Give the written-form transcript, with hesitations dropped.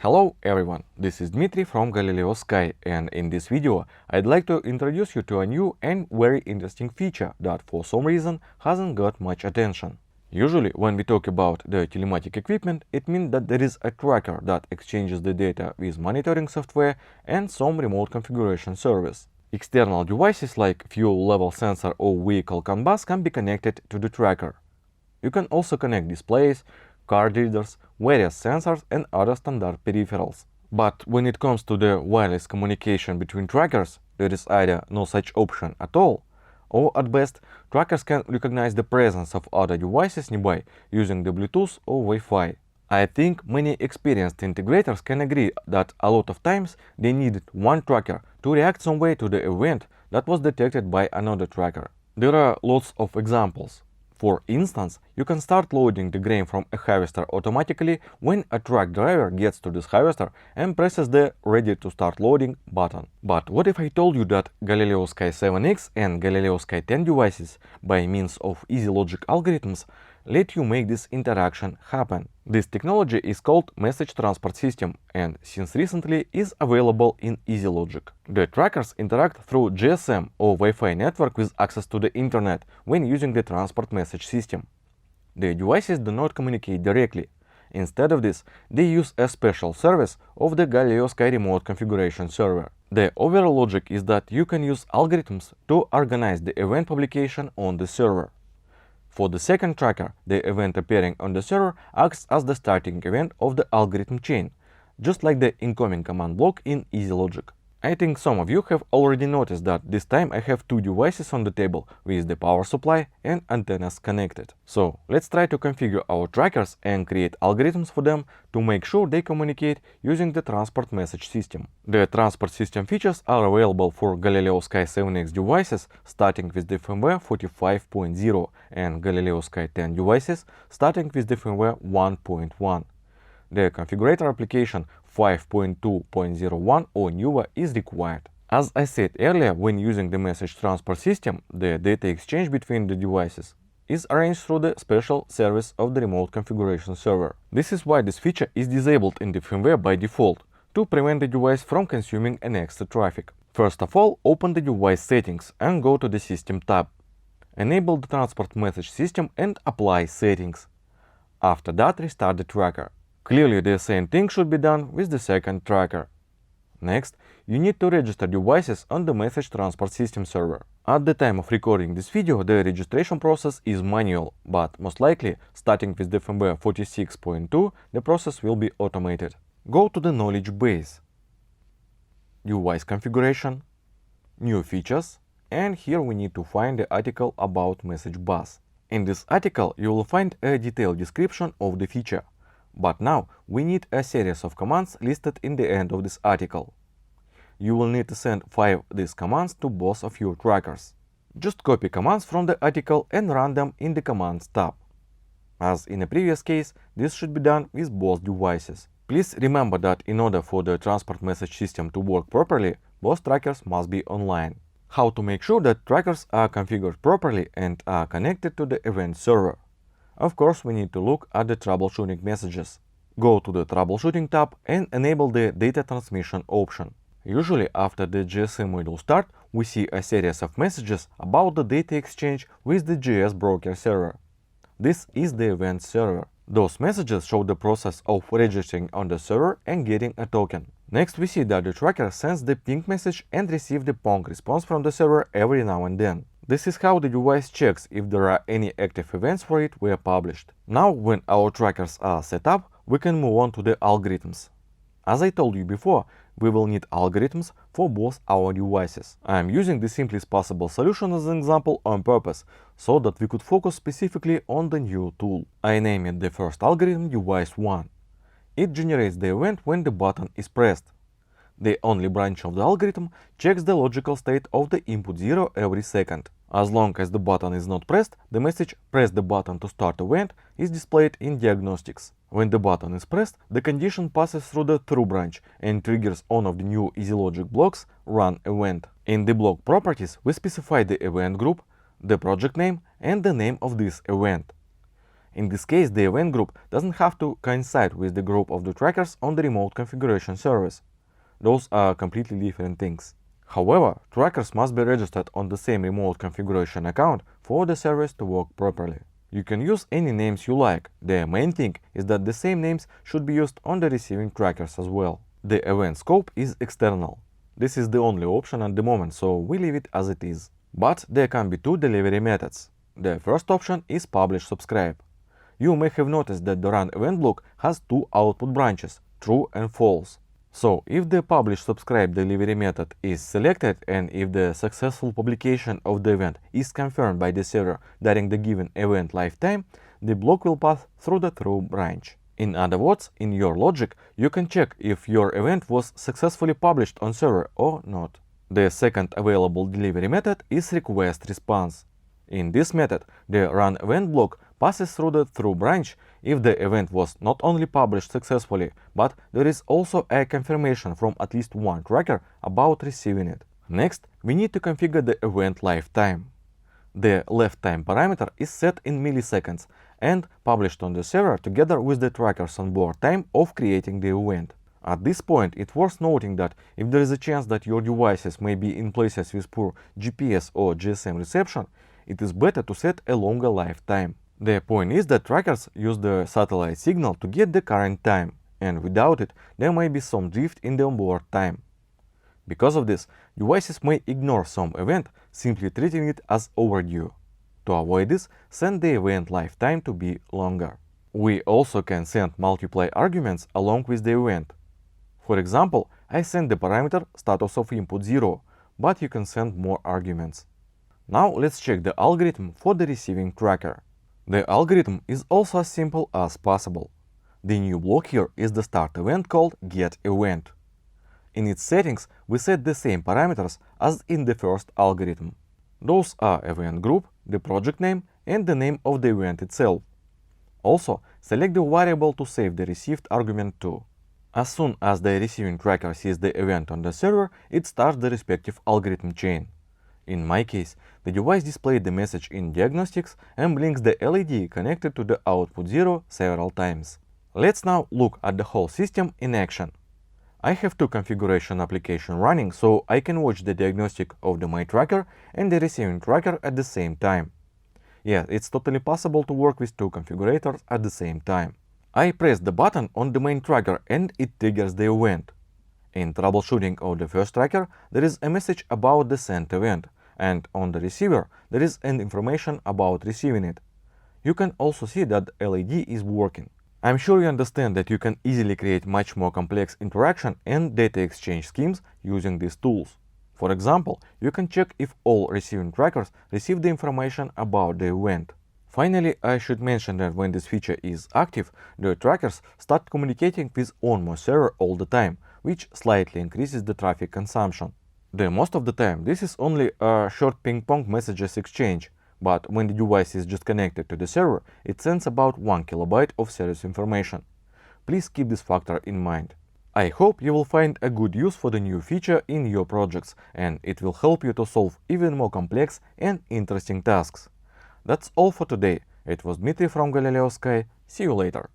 Hello everyone, this is Dmitry from Galileosky, and in this video I'd like to introduce you to a new and very interesting feature that for some reason hasn't got much attention. Usually when we talk about the telematic equipment, it means that there is a tracker that exchanges the data with monitoring software and some remote configuration service. External devices like fuel level sensor or vehicle CAN bus can be connected to the tracker. You can also connect displays, card readers, various sensors and other standard peripherals. But when it comes to the wireless communication between trackers, there is either no such option at all, or at best, trackers can recognize the presence of other devices nearby using the Bluetooth or Wi-Fi. I think many experienced integrators can agree that a lot of times they needed one tracker to react some way to the event that was detected by another tracker. There are lots of examples. For instance, you can start loading the grain from a harvester automatically when a truck driver gets to this harvester and presses the Ready to Start Loading button. But what if I told you that Galileosky 7X and Galileosky 10 devices, by means of easy logic algorithms, let you make this interaction happen? This technology is called Message Transport System and since recently is available in Easy Logic. The trackers interact through GSM or Wi-Fi network with access to the internet when using the transport message system. The devices do not communicate directly. Instead of this, they use a special service of the Galileosky remote configuration server. The overall logic is that you can use algorithms to organize the event publication on the server. For the second tracker, the event appearing on the server acts as the starting event of the algorithm chain, just like the incoming command block in Easy Logic. I think some of you have already noticed that this time I have two devices on the table with the power supply and antennas connected. So let's try to configure our trackers and create algorithms for them to make sure they communicate using the transport message system. The transport system features are available for Galileosky 7X devices starting with the firmware 45.0 and Galileosky 10 devices starting with the firmware 1.1. The configurator application 5.2.01 or newer is required. As I said earlier, when using the message transport system, the data exchange between the devices is arranged through the special service of the remote configuration server. This is why this feature is disabled in the firmware by default, to prevent the device from consuming an extra traffic. First of all, open the device settings and go to the System tab. Enable the transport message system and apply settings. After that, restart the tracker. Clearly, the same thing should be done with the second tracker. Next, you need to register devices on the message transport system server. At the time of recording this video, the registration process is manual, but most likely, starting with the firmware 46.2, the process will be automated. Go to the knowledge base, device configuration, new features, and here we need to find the article about message bus. In this article, you will find a detailed description of the feature. But now we need a series of commands listed in the end of this article. You will need to send 5 these commands to both of your trackers. Just copy commands from the article and run them in the Commands tab. As in a previous case, this should be done with both devices. Please remember that in order for the transport message system to work properly, both trackers must be online. How to make sure that trackers are configured properly and are connected to the event server? Of course, we need to look at the troubleshooting messages. Go to the Troubleshooting tab and enable the Data Transmission option. Usually, after the GSM module start, we see a series of messages about the data exchange with the GS broker server. This is the event server. Those messages show the process of registering on the server and getting a token. Next, we see that the tracker sends the ping message and receives the PONG response from the server every now and then. This is how the device checks if there are any active events for it were published. Now, when our trackers are set up, we can move on to the algorithms. As I told you before, we will need algorithms for both our devices. I am using the simplest possible solution as an example on purpose, so that we could focus specifically on the new tool. I named the first algorithm Device 1. It generates the event when the button is pressed. The only branch of the algorithm checks the logical state of the input 0 every second. As long as the button is not pressed, the message "Press the button to start event" is displayed in diagnostics. When the button is pressed, the condition passes through the True branch and triggers one of the new Easy Logic blocks Run Event. In the block properties, we specify the event group, the project name, and the name of this event. In this case, the event group doesn't have to coincide with the group of the trackers on the remote configuration service. Those are completely different things. However, trackers must be registered on the same remote configuration account for the service to work properly. You can use any names you like. The main thing is that the same names should be used on the receiving trackers as well. The event scope is external. This is the only option at the moment, so we leave it as it is. But there can be two delivery methods. The first option is publish-subscribe. You may have noticed that the run event block has two output branches, true and false. So if the publish-subscribe delivery method is selected and if the successful publication of the event is confirmed by the server during the given event lifetime, the block will pass through the true branch. In other words, in your logic, you can check if your event was successfully published on server or not. The second available delivery method is request response. In this method, the run event block passes through the true branch if the event was not only published successfully, but there is also a confirmation from at least one tracker about receiving it. Next, we need to configure the event lifetime. The left time parameter is set in milliseconds and published on the server together with the tracker's onboard time of creating the event. At this point, it's worth noting that if there is a chance that your devices may be in places with poor GPS or GSM reception, it is better to set a longer lifetime. The point is that trackers use the satellite signal to get the current time, and without it, there may be some drift in the onboard time. Because of this, devices may ignore some event, simply treating it as overdue. To avoid this, set the event lifetime to be longer. We also can send multiple arguments along with the event. For example, I send the parameter status of input 0, but you can send more arguments. Now let's check the algorithm for the receiving tracker. The algorithm is also as simple as possible. The new block here is the start event called getEvent. In its settings, we set the same parameters as in the first algorithm. Those are event group, the project name, and the name of the event itself. Also, select the variable to save the received argument to. As soon as the receiving tracker sees the event on the server, it starts the respective algorithm chain. In my case, the device displayed the message in diagnostics and blinks the LED connected to the output 0 several times. Let's now look at the whole system in action. I have two configuration applications running, so I can watch the diagnostic of the my tracker and the receiving tracker at the same time. Yeah, it's totally possible to work with two configurators at the same time. I press the button on the main tracker and it triggers the event. In troubleshooting of the first tracker, there is a message about the sent event, and on the receiver, there is an information about receiving it. You can also see that the LED is working. I'm sure you understand that you can easily create much more complex interaction and data exchange schemes using these tools. For example, you can check if all receiving trackers receive the information about the event. Finally, I should mention that when this feature is active, the trackers start communicating with onboard server all the time, which slightly increases the traffic consumption. Most of the time, this is only a short ping-pong messages exchange, but when the device is just connected to the server, it sends about 1 kilobyte of service information. Please keep this factor in mind. I hope you will find a good use for the new feature in your projects, and it will help you to solve even more complex and interesting tasks. That's all for today. It was Dmitry from Galileosky. See you later.